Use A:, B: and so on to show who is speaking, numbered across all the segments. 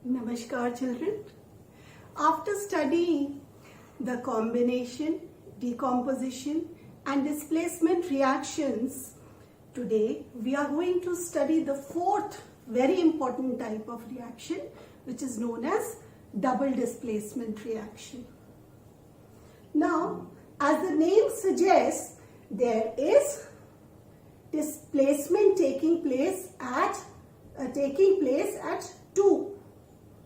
A: Namaskar children. After studying the combination, decomposition and displacement reactions, today we are going to study the fourth very important type of reaction, which is known as double displacement reaction. Now, as the name suggests, there is displacement taking place at two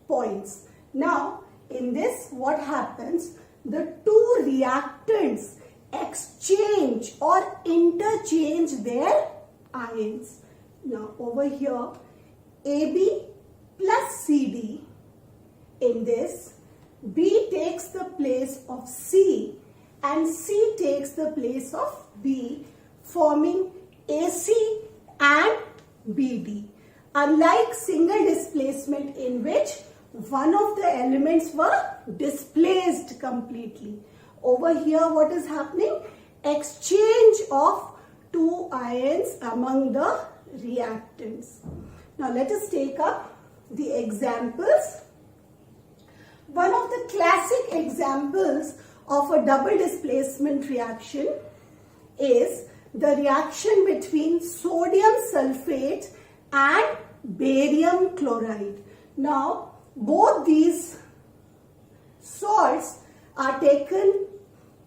A: points. Now, in this, what happens? The two reactants exchange or interchange their ions. Now, over here, AB plus CD. In this, B takes the place of C and C takes the place of B, forming AC and BD. Unlike single displacement, in which one of the elements were displaced completely, over here what is happening? Exchange of two ions among the reactants. Now let us take up the examples. One of the classic examples of a double displacement reaction is the reaction between sodium sulfate and barium chloride. Now, both these salts are taken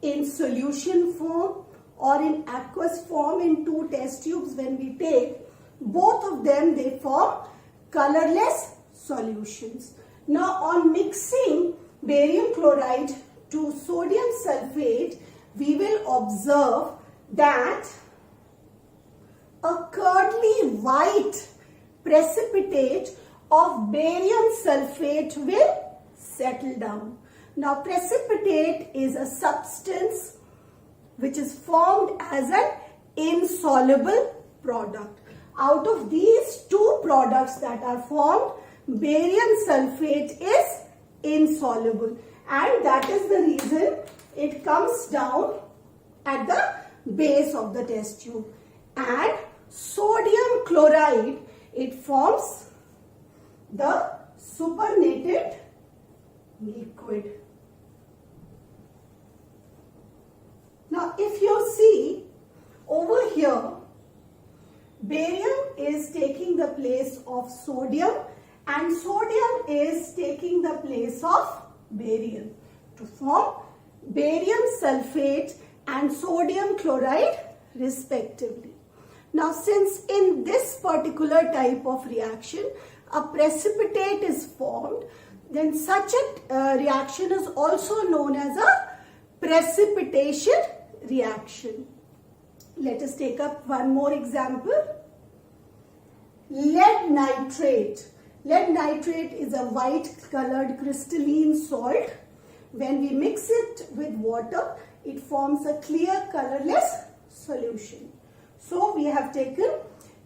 A: in solution form or in aqueous form in two test tubes. When we take both of them, they form colorless solutions. Now, on mixing barium chloride to sodium sulfate, we will observe that a curdly white precipitate of barium sulfate will settle down. Now, precipitate is a substance which is formed as an insoluble product. Out of these two products that are formed, barium sulfate is insoluble, and that is the reason it comes down at the base of the test tube. And sodium chloride, it forms the supernatant liquid. Now, if you see over here, barium is taking the place of sodium and sodium is taking the place of barium to form barium sulfate and sodium chloride respectively. Now, since in this particular type of reaction a precipitate is formed, then such a reaction is also known as a precipitation reaction. Let us take up one more example. Lead nitrate. Lead nitrate is a white colored crystalline salt. When we mix it with water, it forms a clear colorless solution. So we have taken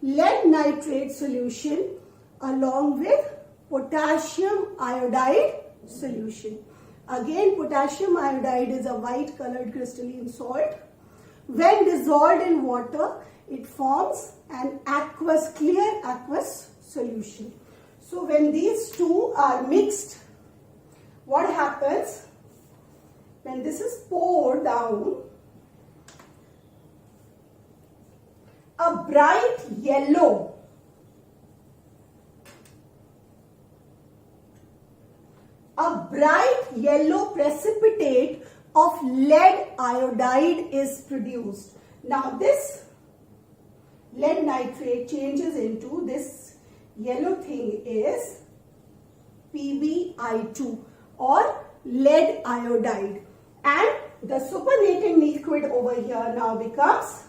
A: lead nitrate solution along with potassium iodide solution. Again, potassium iodide is a white colored crystalline salt. When dissolved in water, it forms an clear aqueous solution. So when these two are mixed, what happens? When this is poured down, a bright yellow precipitate of lead iodide is produced. Now this lead nitrate changes into this yellow thing is PbI2 or lead iodide, and the supernatant liquid over here now becomes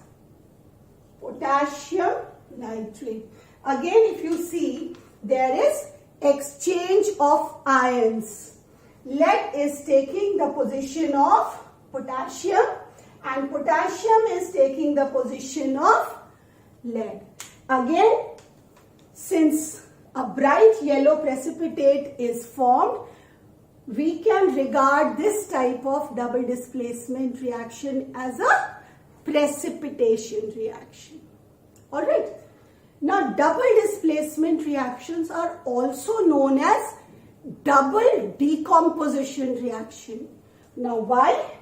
A: potassium nitrate. Again, if you see, there is exchange of ions. Lead is taking the position of potassium and potassium is taking the position of lead. Again, since a bright yellow precipitate is formed, we can regard this type of double displacement reaction as a precipitation reaction. Alright. Now, double displacement reactions are also known as double decomposition reaction. Now why?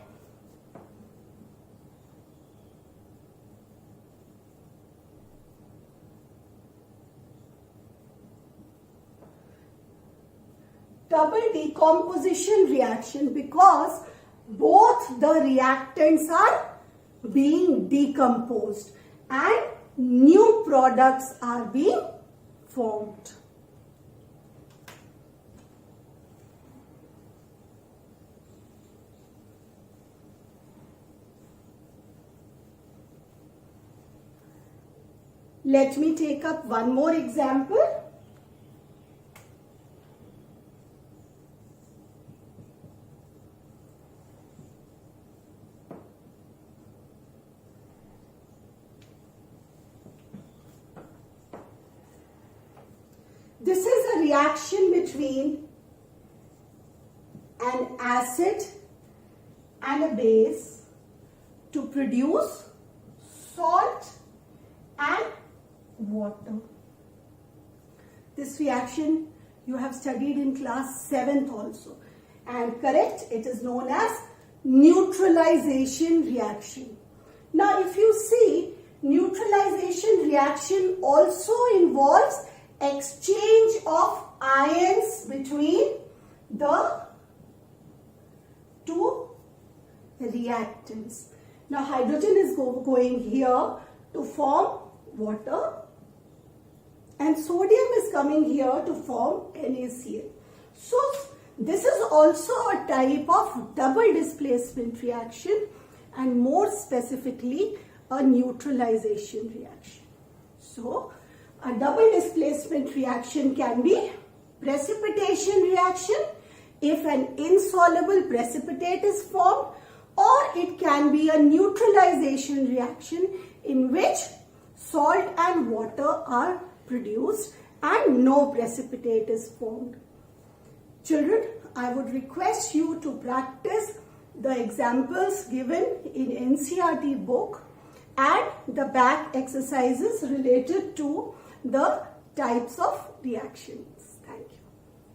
A: Double decomposition reaction because both the reactants are being decomposed and new products are being formed. Let me take up one more example. This is a reaction between an acid and a base to produce salt and water. This reaction you have studied in class 7th also, and correct, it is known as neutralization reaction. Now if you see, neutralization reaction also involves exchange of ions between the two reactants. Now hydrogen is going here to form water and sodium is coming here to form NaCl. So this is also a type of double displacement reaction and more specifically a neutralization reaction. So a double displacement reaction can be precipitation reaction if an insoluble precipitate is formed, or it can be a neutralization reaction in which salt and water are produced and no precipitate is formed. Children, I would request you to practice the examples given in NCERT book and the back exercises related to the types of reaction.